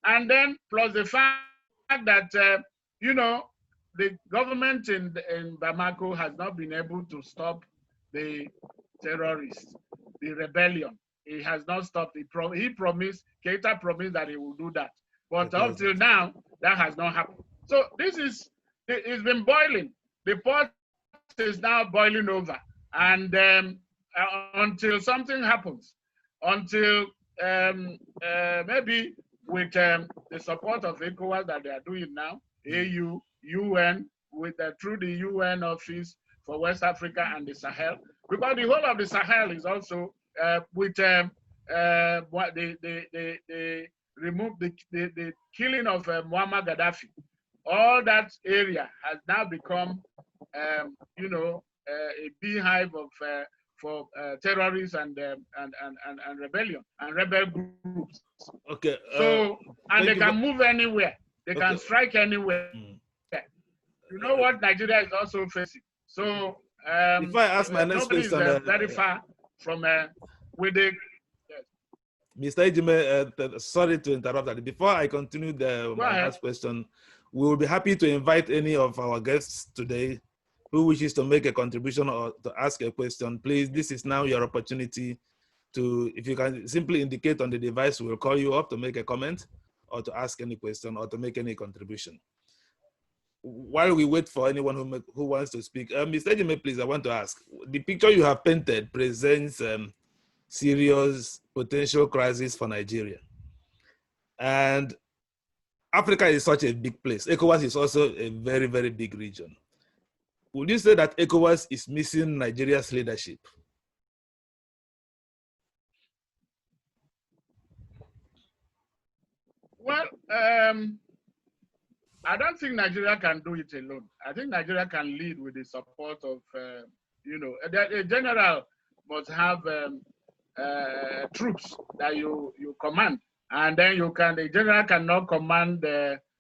and then plus the fact that you know, the government in Bamako has not been able to stop the terrorists, the rebellion. He has not stopped. Keita promised that he will do that. But up till now, that has not happened. So it's been boiling. The pot is now boiling over. And until something happens, until maybe with the support of ECOWAS that they are doing now, AU, UN, through the UN Office for West Africa and the Sahel, because the whole of the Sahel is also with the killing of Muammar Gaddafi. All that area has now become, you know, a beehive of for terrorists and rebellion and rebel groups. Okay. So they can move anywhere. They can strike anywhere. You know what Nigeria is also facing. So if I ask my next question, very far from with the. Mr. Ejime, sorry to interrupt that. Before I continue my last question, we will be happy to invite any of our guests today who wishes to make a contribution or to ask a question. Please, this is now your opportunity to, if you can simply indicate on the device, we'll call you up to make a comment or to ask any question or to make any contribution. While we wait for anyone who wants to speak, Mr. Ejime, please, I want to ask, the picture you have painted presents serious potential crisis for Nigeria. And Africa is such a big place. ECOWAS is also a very, very big region. Would you say that ECOWAS is missing Nigeria's leadership? Well, I don't think Nigeria can do it alone. I think Nigeria can lead with the support of, you know, a general must have troops that you command, and then the general cannot command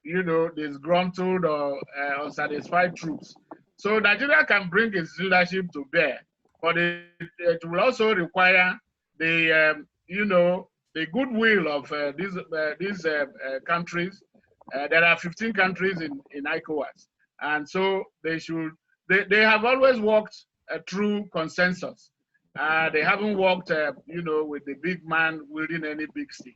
you know, disgruntled or unsatisfied troops. So Nigeria can bring its leadership to bear, but it will also require the you know, the goodwill of these countries. There are 15 countries in ECOWAS, and so they have always worked through consensus. They haven't worked, you know, with the big man wielding any big stick.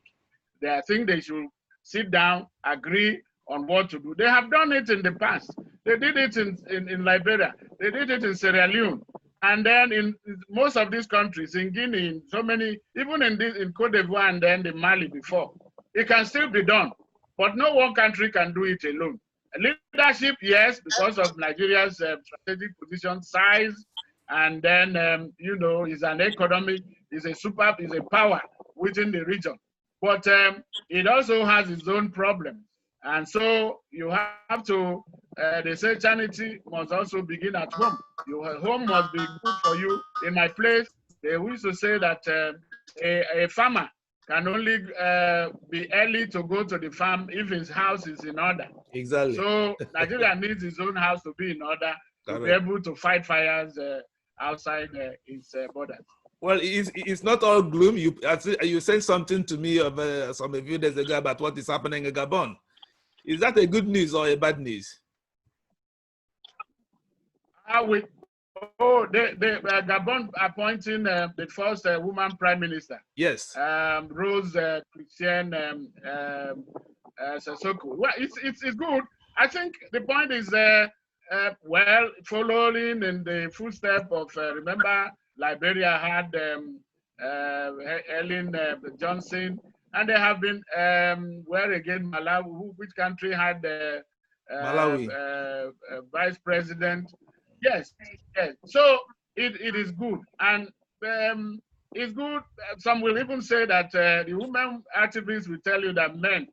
I think they should sit down, agree on what to do. They have done it in the past. They did it in Liberia. They did it in Sierra Leone. And then in most of these countries, in Guinea, in so many, even in Cote d'Ivoire and then in Mali before, it can still be done. But no one country can do it alone. Leadership, yes, because of Nigeria's strategic position, size, and then, you know, is an economic, is a power within the region. But it also has its own problems. And so you have to, they say charity must also begin at home. Your home must be good for you. In my place, they used to say that a farmer can only be early to go to the farm if his house is in order. Exactly. So Nigeria needs his own house to be in order to be able to fight fires outside its borders. Well, it's not all gloom. You said something to me of some few days ago about what is happening in Gabon. Is that a good news or a bad news? Gabon appointing the first woman prime minister. Yes. Rose Christian Sissoko. Well, it's good. I think the point is, well, following in the footsteps of, remember, Liberia had Ellen Johnson, and they have been, where again, Malawi, which country had Malawi. vice president? Yes, yes. So it is good, and it's good. Some will even say that the women activists will tell you that men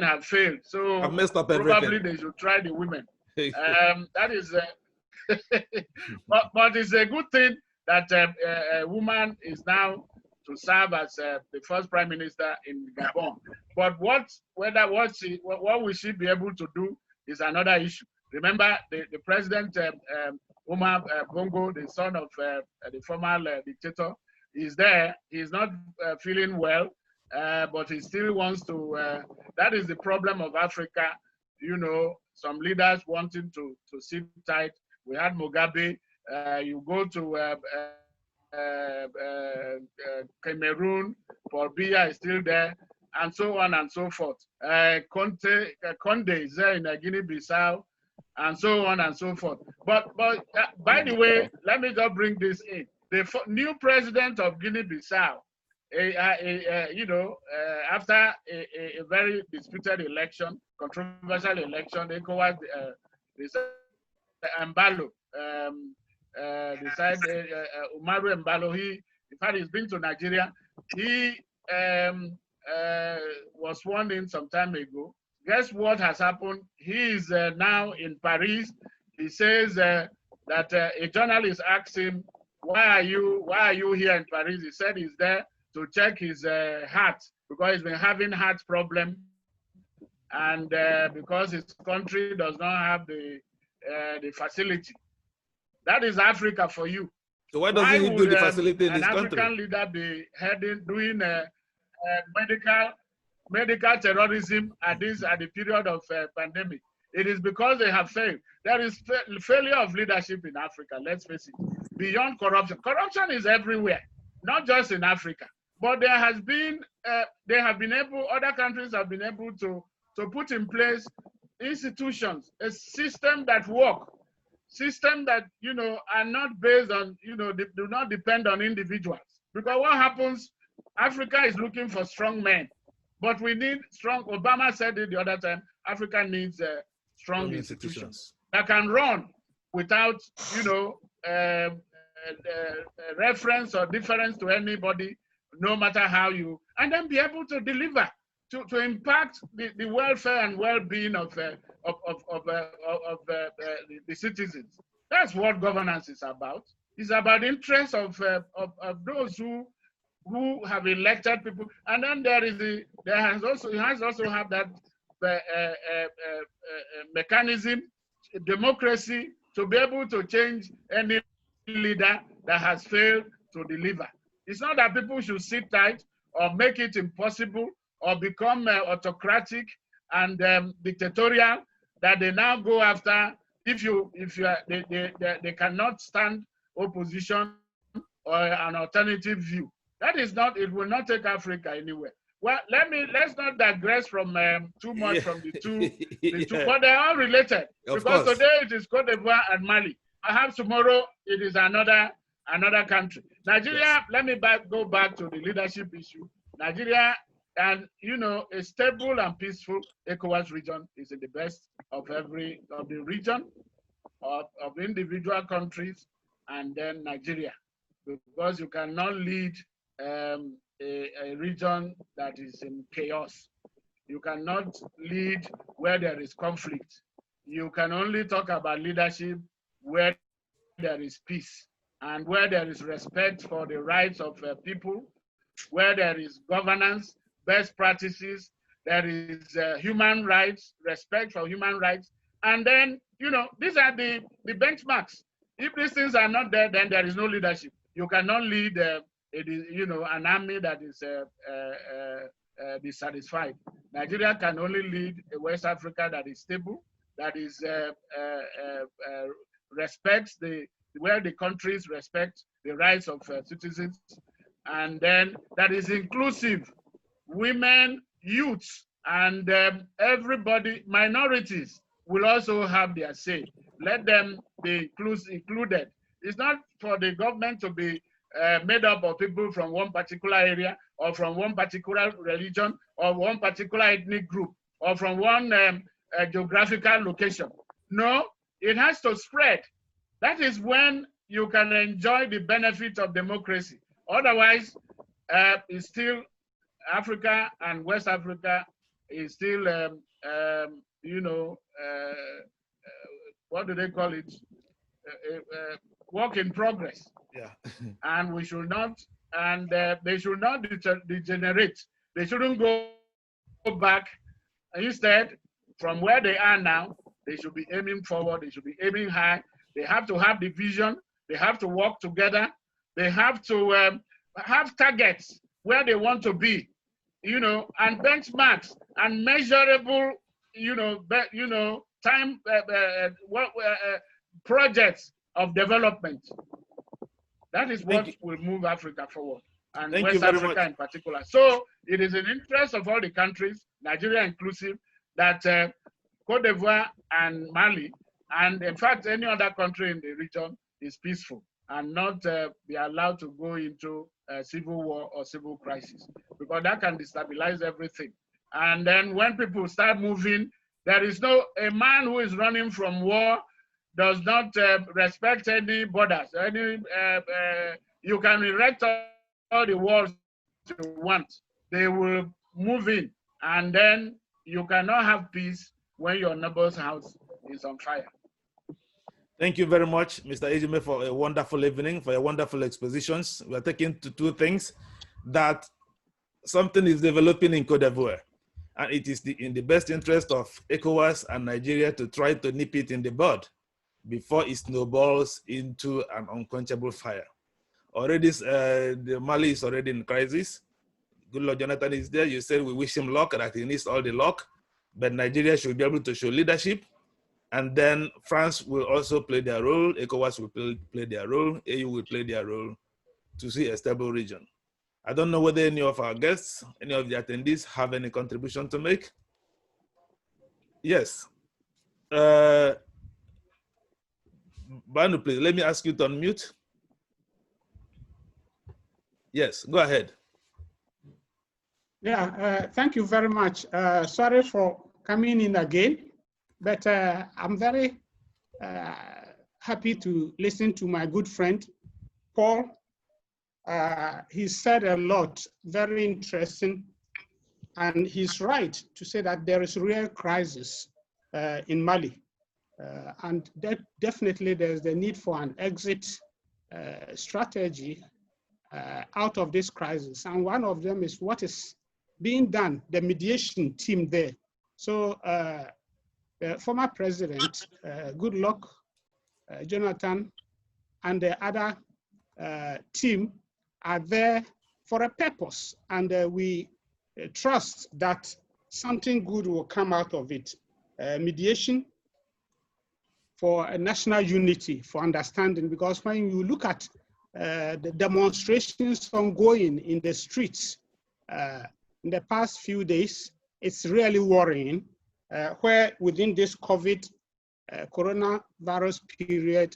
have failed. So I've messed up probably everything. they should try the women. That is, but it's a good thing that a woman is now to serve as the first prime minister in Gabon. But what will she be able to do is another issue. Remember, the president, Omar Bongo, the son of the former dictator, is there. He's not feeling well, but he still wants to. That is the problem of Africa. You know, some leaders wanting to sit tight. We had Mugabe. You go to Cameroon, Paul Biya is still there, and so on and so forth. Conde is there in Guinea-Bissau, and so on and so forth. But by the way, let me just bring this in. The new president of Guinea-Bissau, you know, after a very disputed election, controversial election, ECOWAS Mbalo decided, Umaru Mbalo, in fact, he's been to Nigeria. He was sworn in some time ago. Guess what has happened? He is now in Paris. He says that a journalist asked him, why are you here in Paris? He said he's there to check his heart because he's been having heart problem, and because his country does not have the facility. That is Africa for you. So why doesn't he do the facility in his country? An African leader be doing medical terrorism at the period of pandemic? It is because they have failed. There is failure of leadership in Africa, let's face it. Beyond corruption. Corruption is everywhere, not just in Africa. But there has been, other countries have been able to put in place institutions, a system that work, system that, you know, are not based on, you know, do not depend on individuals. Because what happens, Africa is looking for strong men, but we need strong, Obama said it the other time, Africa needs strong institutions that can run without, you know, reference or difference to anybody, no matter how you, and then be able to deliver, to impact the welfare and well-being of the citizens. That's what governance is about. It's about the interests of those who have elected people, and then you also have that mechanism, democracy, to be able to change any leader that has failed to deliver. It's not that people should sit tight or make it impossible or become autocratic and dictatorial, that they now go after. They cannot stand opposition or an alternative view. That is not. It will not take Africa anywhere. Well, let's not digress from too much from the two, but they are all related. Because today it is Cote d'Ivoire and Mali. Perhaps tomorrow it is another country. Nigeria. Yes. Let me go back to the leadership issue. Nigeria, and you know, a stable and peaceful ECOWAS region is in the best of the region of individual countries, and then Nigeria, because you cannot lead a region that is in chaos. You cannot lead where there is conflict. You can only talk about leadership where there is peace and where there is respect for the rights of people, where there is governance, best practices, there is human rights, respect for human rights. And then, you know, these are the benchmarks. If these things are not there, then there is no leadership. You cannot lead an army that is dissatisfied. Nigeria can only lead a West Africa that is stable, that is respects where the countries respect the rights of citizens, and then that is inclusive. Women, youths, and everybody, minorities will also have their say. Let them be included. It's not for the government to be made up of people from one particular area, or from one particular religion, or one particular ethnic group, or from one geographical location. No, it has to spread. That is when you can enjoy the benefit of democracy. Otherwise, it's still Africa, and West Africa is still, what do they call it? Work in progress. Yeah. And we should not, and they should not degenerate. They shouldn't go back. Instead, from where they are now, they should be aiming forward. They should be aiming high. They have to have the vision. They have to work together. They have to have targets where they want to be, and benchmarks and measurable, time projects of development. That is what will move Africa forward, and West Africa in particular. So it is in interest of all the countries, Nigeria inclusive, that Cote d'Ivoire and Mali, and in fact any other country in the region, is peaceful and not be allowed to go into a civil war or civil crisis, because that can destabilize everything. And then when people start moving, there is a man who is running from war does not respect any borders. You can erect all the walls you want. They will move in, and then you cannot have peace when your neighbor's house is on fire. Thank you very much, Mr. Ejime, for a wonderful evening, for your wonderful expositions. We are taking to two things: that something is developing in Cote d'Ivoire, and it is in the best interest of ECOWAS and Nigeria to try to nip it in the bud before it snowballs into an unquenchable fire. Already, the Mali is already in crisis. Good Lord Jonathan is there. You said we wish him luck, that he needs all the luck, but Nigeria should be able to show leadership. And then France will also play their role, ECOWAS will play their role, AU will play their role to see a stable region. I don't know whether any of our guests, any of the attendees have any contribution to make. Yes. Banu, please, let me ask you to unmute. Yes, go ahead. Yeah, thank you very much. Sorry for coming in again, but I'm very happy to listen to my good friend, Paul. He said a lot, very interesting, and he's right to say that there is real crisis in Mali. And that definitely there's the need for an exit strategy out of this crisis. And one of them is what is being done, the mediation team there. So the former president, good luck, Jonathan, and the other team are there for a purpose. And we trust that something good will come out of it. Mediation for a national unity, for understanding, because when you look at the demonstrations ongoing in the streets in the past few days, it's really worrying, where within this COVID coronavirus period,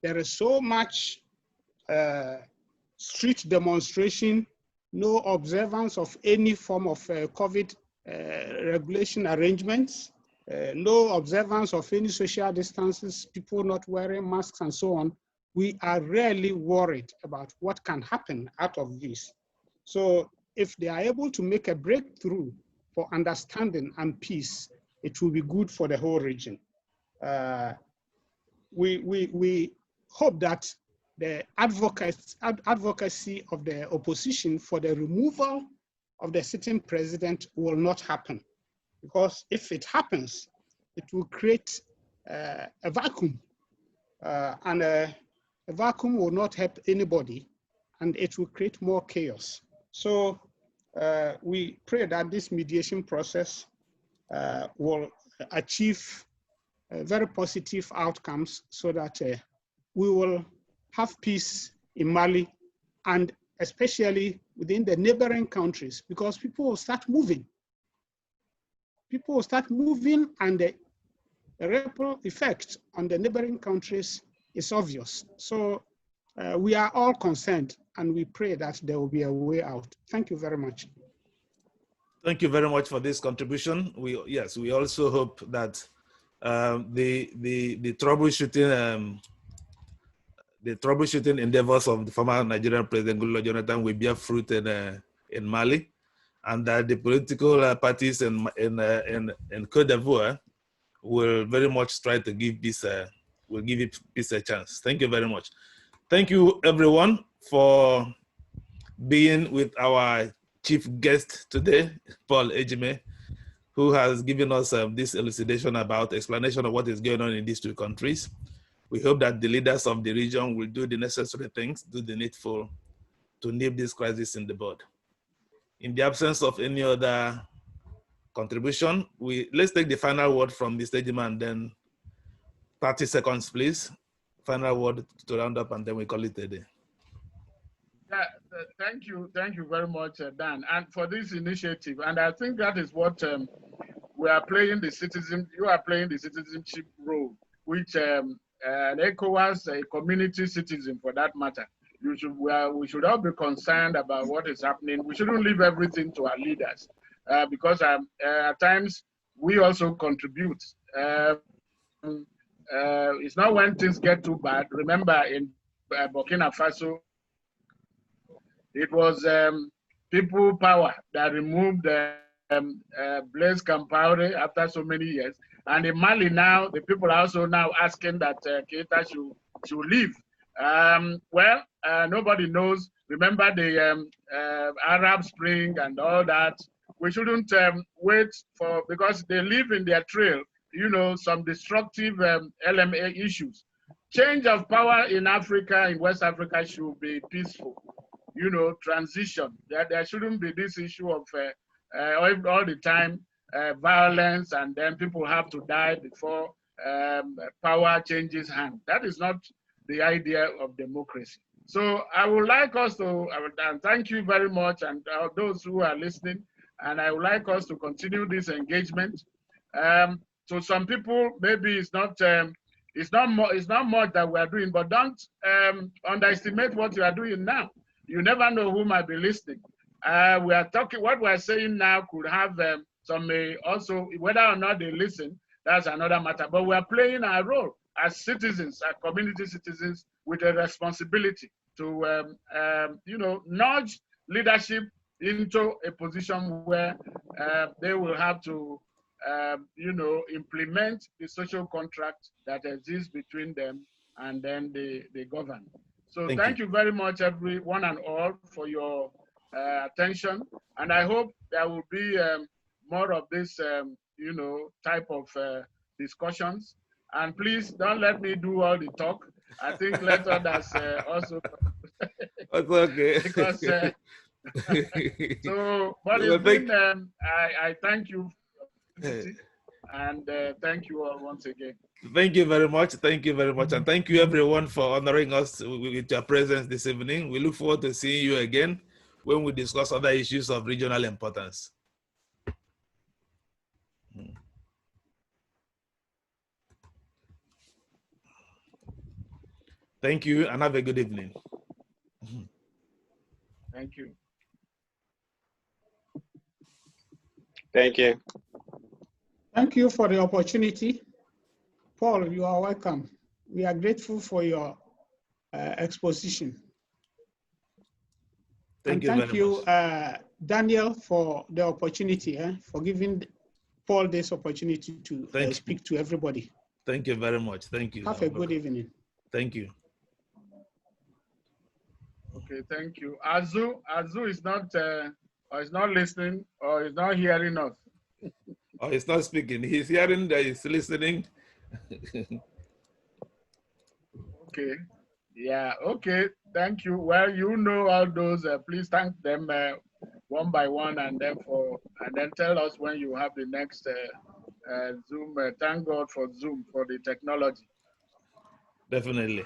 there is so much street demonstration, no observance of any form of COVID regulation arrangements, no observance of any social distances, people not wearing masks and so on. We are really worried about what can happen out of this. So if they are able to make a breakthrough for understanding and peace, it will be good for the whole region. We hope that the advocacy of the opposition for the removal of the sitting president will not happen. Because if it happens, it will create a vacuum and a vacuum will not help anybody, and it will create more chaos. So we pray that this mediation process will achieve very positive outcomes so that we will have peace in Mali, and especially within the neighboring countries, because people will start moving. People will start moving, and the ripple effect on the neighboring countries is obvious. So we are all concerned, and we pray that there will be a way out. Thank you very much. Thank you very much for this contribution. We also hope that the troubleshooting endeavors of the former Nigerian President Goodluck Jonathan will bear fruit in Mali, and that the political parties in Cote d'Ivoire will very much try to give peace a chance. Thank you very much. Thank you, everyone, for being with our chief guest today, Paul Ejime, who has given us this elucidation about explanation of what is going on in these two countries. We hope that the leaders of the region will do the necessary things, do the needful to nip this crisis in the bud. In the absence of any other contribution, let's take the final word from Mr. Ejime, and then 30 seconds, please. Final word to round up, and then we call it a day. Yeah, thank you very much, Dan, and for this initiative. And I think that is what we are playing you are playing the citizenship role, which an ECOWAS, a community citizen for that matter. We should all be concerned about what is happening. We shouldn't leave everything to our leaders, because at times we also contribute. It's not when things get too bad. Remember in Burkina Faso, it was people power that removed Blaise Compaoré after so many years. And in Mali now, the people are also now asking that Keita should leave. Nobody knows. Remember the Arab Spring and all that. We shouldn't wait because they live in their trail, some destructive LMA issues. Change of power in Africa, in West Africa, should be peaceful. Transition. There shouldn't be this issue of all the time violence, and then people have to die before power changes hand. That is not the idea of democracy. So I would like us to, and thank you very much, and those who are listening, and I would like us to continue this engagement. So some people, maybe it's not much that we are doing, but don't underestimate what you are doing now. You never know who might be listening. We are talking, what we are saying now could have some also, whether or not they listen, that's another matter. But we are playing our role as citizens, as community citizens, with a responsibility to, nudge leadership into a position where they will have to, implement the social contract that exists between them, and then they govern. So thank you very much, everyone and all, for your attention. And I hope there will be more of this, type of discussions. And please don't let me do all the talk. I think let others also. That's okay. Because, but I thank you. And thank you all once again. Thank you very much. Thank you very much. And thank you everyone for honoring us with your presence this evening. We look forward to seeing you again when we discuss other issues of regional importance. Thank you and have a good evening. Thank you. Thank you. Thank you for the opportunity. Paul, you are welcome. We are grateful for your exposition. Thank and you, Daniel, for the opportunity, for giving Paul this opportunity to speak to everybody. Thank you very much. Thank you. Have a good evening. Thank you. Okay, thank you. Azu is not, or is not listening, or is not hearing us. Oh, he's not speaking. He's hearing that he's listening. Okay. Yeah, okay, thank you. Well, you know all those. Please thank them one by one, and then tell us when you have the next Zoom. Thank God for Zoom, for the technology. Definitely.